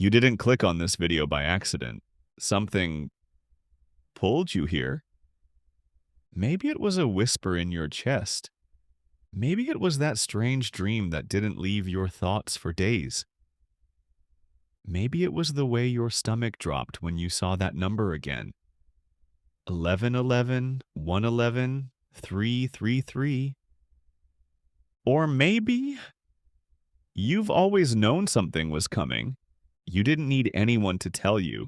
You didn't click on this video by accident. Something pulled you here. Maybe it was a whisper in your chest. Maybe it was that strange dream that didn't leave your thoughts for days. Maybe it was the way your stomach dropped when you saw that number again. 1111, 111, 333. Or maybe you've always known something was coming. You didn't need anyone to tell you.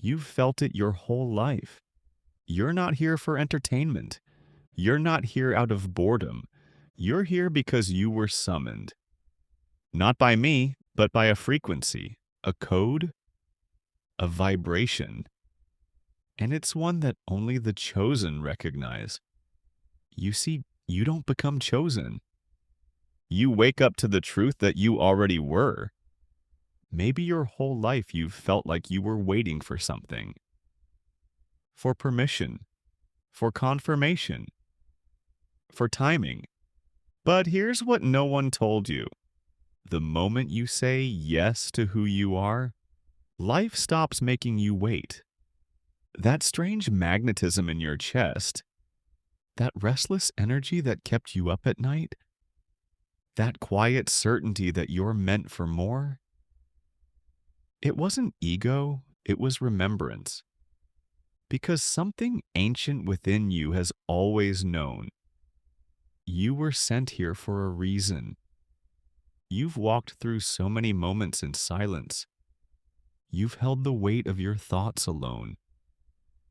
You've felt it your whole life. You're not here for entertainment. You're not here out of boredom. You're here because you were summoned. Not by me, but by a frequency, a code, a vibration. And it's one that only the chosen recognize. You see, you don't become chosen. You wake up to the truth that you already were. Maybe your whole life you've felt like you were waiting for something. For permission. For confirmation. For timing. But here's what no one told you. The moment you say yes to who you are, life stops making you wait. That strange magnetism in your chest, that restless energy that kept you up at night, that quiet certainty that you're meant for more, it wasn't ego, it was remembrance. Because something ancient within you has always known. You were sent here for a reason. You've walked through so many moments in silence. You've held the weight of your thoughts alone.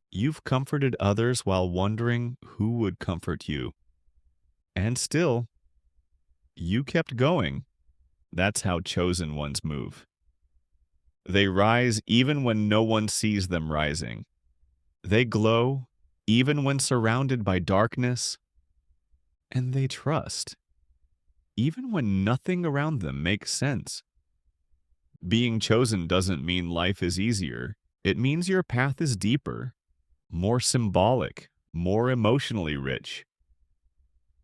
You've comforted others while wondering who would comfort you. And still, you kept going. That's how chosen ones move. They rise even when no one sees them rising. They glow even when surrounded by darkness. And they trust, even when nothing around them makes sense. Being chosen doesn't mean life is easier. It means your path is deeper, more symbolic, more emotionally rich.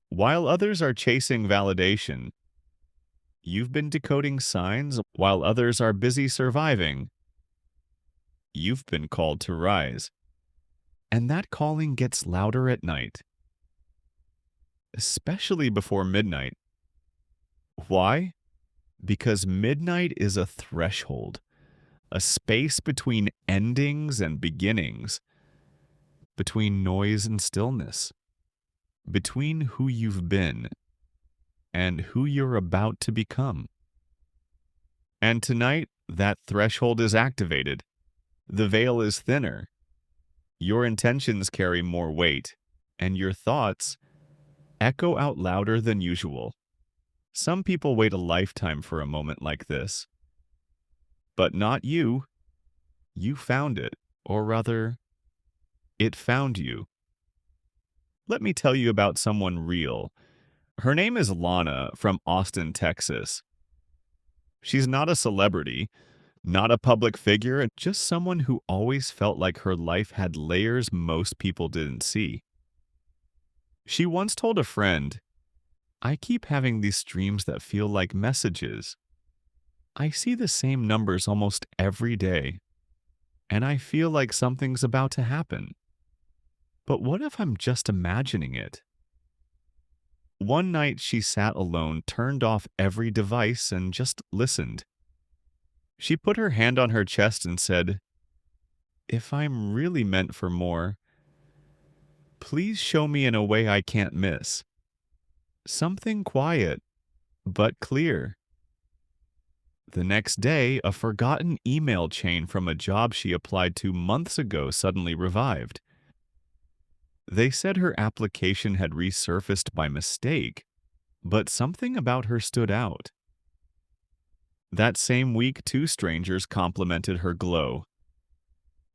While others are chasing validation, you've been decoding signs while others are busy surviving. You've been called to rise. And that calling gets louder at night. Especially before midnight. Why? Because midnight is a threshold, a space between endings and beginnings, between noise and stillness, between who you've been and who you're about to become. And tonight, that threshold is activated. The veil is thinner. Your intentions carry more weight, and your thoughts echo out louder than usual. Some people wait a lifetime for a moment like this. But not you. You found it, or rather, it found you. Let me tell you about someone real. Her name is Lana from Austin, Texas. She's not a celebrity, not a public figure, just someone who always felt like her life had layers most people didn't see. She once told a friend, "I keep having these dreams that feel like messages. I see the same numbers almost every day, and I feel like something's about to happen. But what if I'm just imagining it?" One night she sat alone, turned off every device, and just listened. She put her hand on her chest and said, "If I'm really meant for more, please show me in a way I can't miss. Something quiet, but clear." The next day, a forgotten email chain from a job she applied to months ago suddenly revived. They said her application had resurfaced by mistake, but something about her stood out. That same week, two strangers complimented her glow.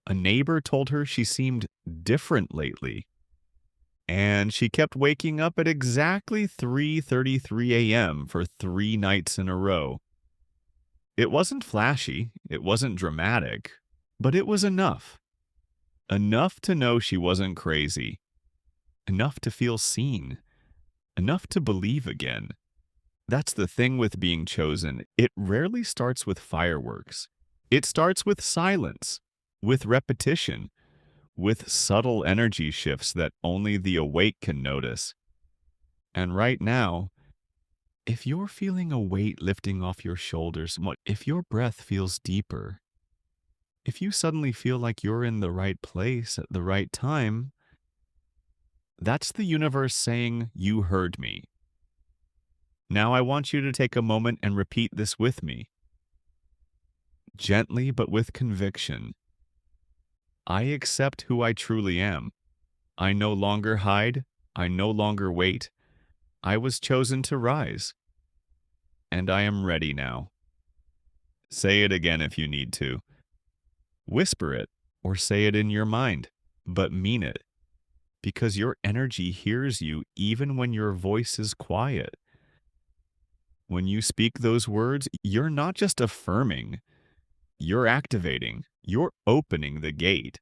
A neighbor told her she seemed different lately, and she kept waking up at exactly 3:33 a.m. for 3 nights in a row. It wasn't flashy, it wasn't dramatic, but it was enough. Enough to know she wasn't crazy. Enough to feel seen. Enough to believe again. That's the thing with being chosen. It rarely starts with fireworks. It starts with silence, with repetition, with subtle energy shifts that only the awake can notice. And right now, if you're feeling a weight lifting off your shoulders, if your breath feels deeper, if you suddenly feel like you're in the right place at the right time, that's the universe saying, "You heard me." Now I want you to take a moment and repeat this with me, gently but with conviction. I accept who I truly am. I no longer hide. I no longer wait. I was chosen to rise, and I am ready now. Say it again if you need to. Whisper it or say it in your mind, but mean it, because your energy hears you even when your voice is quiet. When you speak those words, you're not just affirming, you're activating, you're opening the gate.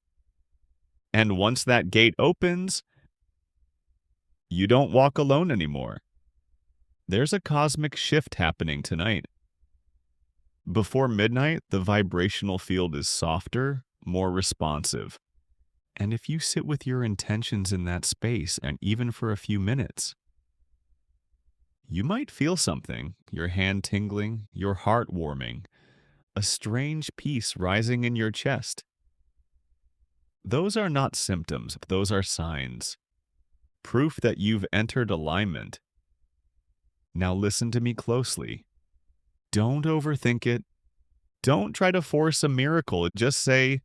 And once that gate opens, you don't walk alone anymore. There's a cosmic shift happening tonight. Before midnight, the vibrational field is softer, more responsive. And if you sit with your intentions in that space, and even for a few minutes, you might feel something, your hand tingling, your heart warming, a strange peace rising in your chest. Those are not symptoms, those are signs. Proof that you've entered alignment. Now listen to me closely. Don't overthink it. Don't try to force a miracle. Just say,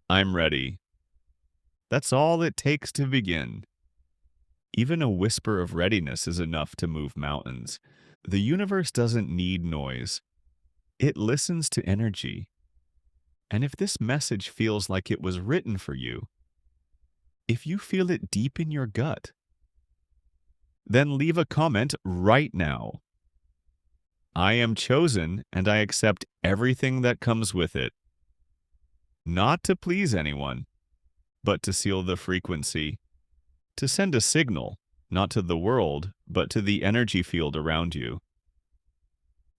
"I'm ready." That's all it takes to begin. Even a whisper of readiness is enough to move mountains. The universe doesn't need noise. It listens to energy. And if this message feels like it was written for you, if you feel it deep in your gut, then leave a comment right now. I am chosen and I accept everything that comes with it. Not to please anyone, but to seal the frequency, to send a signal, not to the world, but to the energy field around you.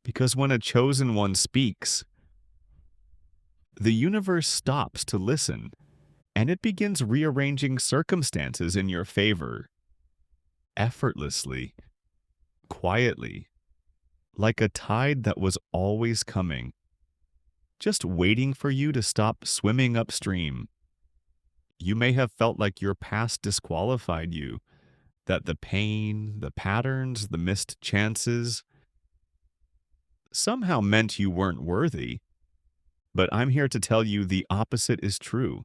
Because when a chosen one speaks, the universe stops to listen, and it begins rearranging circumstances in your favor, effortlessly, quietly, like a tide that was always coming, just waiting for you to stop swimming upstream. You may have felt like your past disqualified you, that the pain, the patterns, the missed chances somehow meant you weren't worthy. But I'm here to tell you the opposite is true.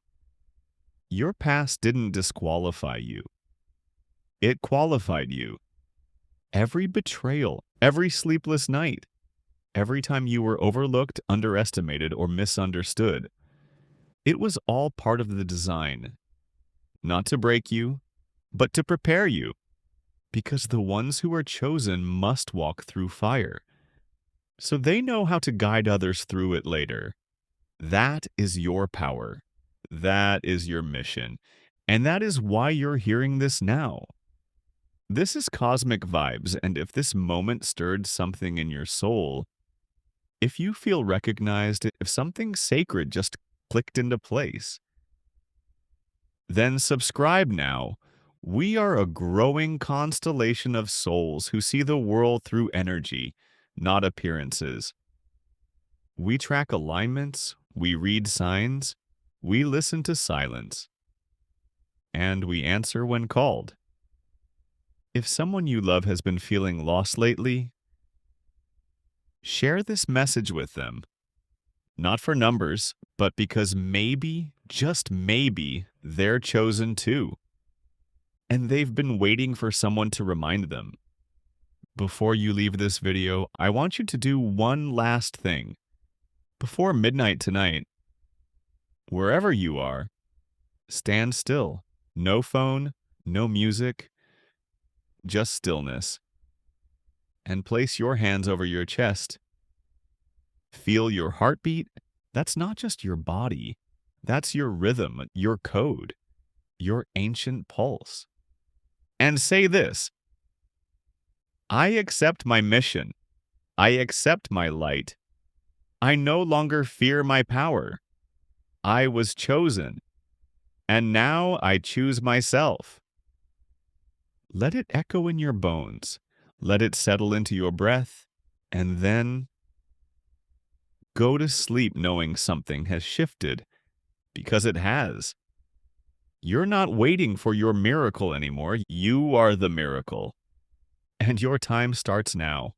Your past didn't disqualify you. It qualified you. Every betrayal, every sleepless night, every time you were overlooked, underestimated, or misunderstood, it was all part of the design. Not to break you, but to prepare you. Because the ones who are chosen must walk through fire, so they know how to guide others through it later. That is your power. That is your mission. And that is why you're hearing this now. This is cosmic vibes, and if this moment stirred something in your soul, if you feel recognized, if something sacred just clicked into place, then subscribe now. We are a growing constellation of souls who see the world through energy, not appearances. We track alignments, we read signs, we listen to silence, and we answer when called. If someone you love has been feeling lost lately, share this message with them. Not for numbers, but because maybe, just maybe, they're chosen too. And they've been waiting for someone to remind them. Before you leave this video, I want you to do one last thing. Before midnight tonight, wherever you are, stand still. No phone, no music, just stillness. And place your hands over your chest. Feel your heartbeat. That's not just your body. That's your rhythm, your code, your ancient pulse. And say this: I accept my mission. I accept my light. I no longer fear my power. I was chosen, and now I choose myself. Let it echo in your bones. Let it settle into your breath, and then go to sleep knowing something has shifted, because it has. You're not waiting for your miracle anymore. You are the miracle, and your time starts now.